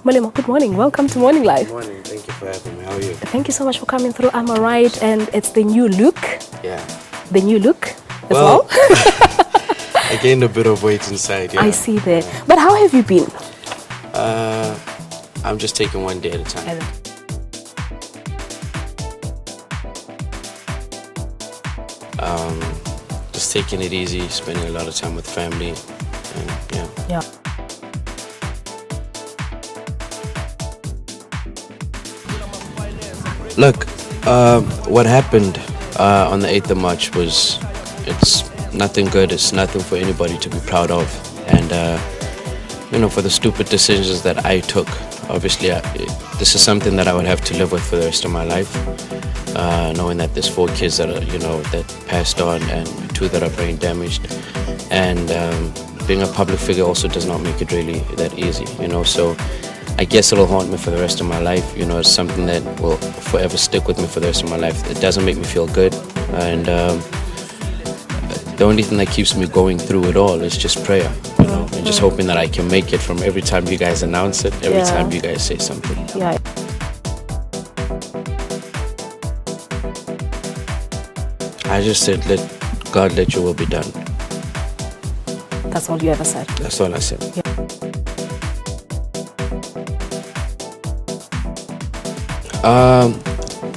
Malema, good morning. Welcome to Morning Life. Good morning. Thank you for having me. How are you? Thank you so much for coming through. I'm alright, and it's the new look. Yeah. The new look as well. I gained a bit of weight inside. Yeah. I see that. But how have you been? I'm just taking one day at a time. Just taking it easy, spending a lot of time with family, and Yeah. Look, what happened on the 8th of March it's nothing good. It's nothing for anybody to be proud of. And, for the stupid decisions that I took, obviously, this is something that I would have to live with for the rest of my life. Knowing that there's 4 kids that are, that passed on and 2 that are brain damaged. And being a public figure also does not make it really that easy, so I guess it'll haunt me for the rest of my life. It's something that will forever stick with me for the rest of my life. It doesn't make me feel good. And the only thing that keeps me going through it all is just prayer, and just hoping that I can make it from every time you guys announce it, every time you guys say something. Yeah. I just said, God, let your will be done. That's all you ever said? That's all I said. Yeah.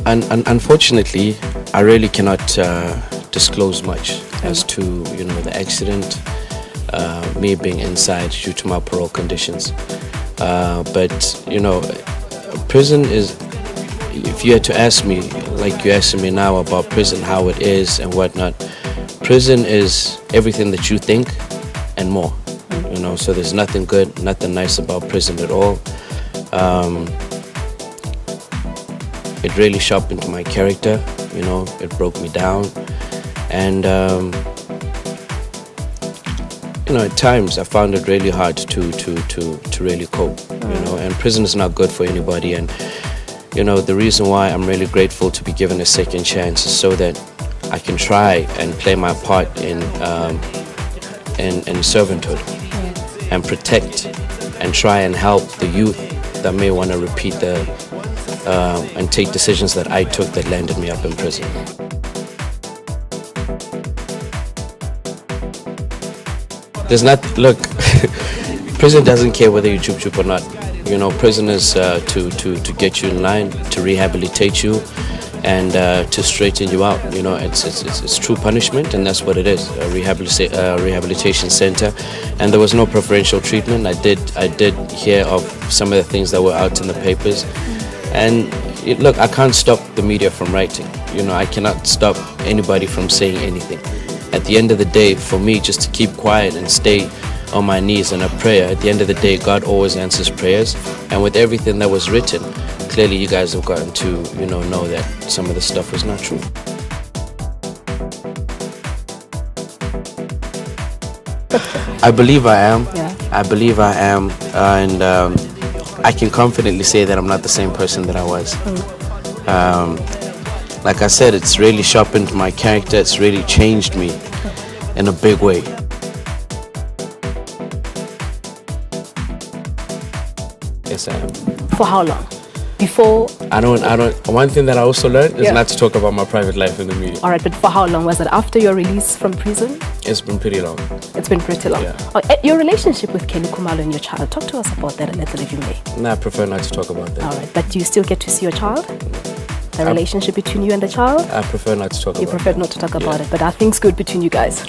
And unfortunately, I really cannot disclose much as to, the accident, me being inside due to my parole conditions. But, prison is, if you had to ask me, like you're asking me now about prison, how it is and whatnot, prison is everything that you think and more, so there's nothing good, nothing nice about prison at all. It really sharpened my character, it broke me down. And, at times I found it really hard to really cope, and prison is not good for anybody. And, the reason why I'm really grateful to be given a second chance is so that I can try and play my part in servanthood and protect and try and help the youth that may want to repeat and take decisions that I took that landed me up in prison. Look, prison doesn't care whether you Jub Jub or not. Prison is to get you in line, to rehabilitate you, and to straighten you out. It's true punishment, and that's what it is, a rehabilitation center. And there was no preferential treatment. I did hear of some of the things that were out in the papers. And look, I can't stop the media from writing. I cannot stop anybody from saying anything. At the end of the day, for me, just to keep quiet and stay on my knees in a prayer, at the end of the day, God always answers prayers. And with everything that was written, clearly you guys have gotten to, know that some of the stuff was not true. I believe I am. Yeah. I believe I am. And I can confidently say that I'm not the same person that I was. Like I said, it's really sharpened my character. It's really changed me in a big way. Yes, I am. For how long? Before? I don't. One thing that I also learned is not to talk about my private life in the media. All right, but for how long? Was it after your release from prison? It's been pretty long. It's been pretty long. Yeah. Your relationship with Kenny Khumalo and your child, talk to us about that a little if you may. No, I prefer not to talk about that. All right, but do you still get to see your child? The relationship between you and the child? I prefer not to talk about it. You prefer not to talk about it, but are things good between you guys?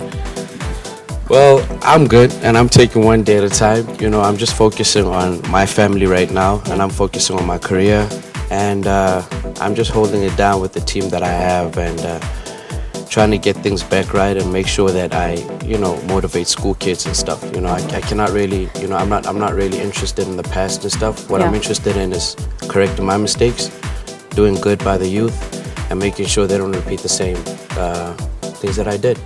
Well, I'm good, and I'm taking one day at a time. I'm just focusing on my family right now, and I'm focusing on my career, and I'm just holding it down with the team that I have, and trying to get things back right and make sure that I, motivate school kids and stuff. I cannot really, I'm not really interested in the past and stuff. What I'm interested in is correcting my mistakes, doing good by the youth, and making sure they don't repeat the same things that I did.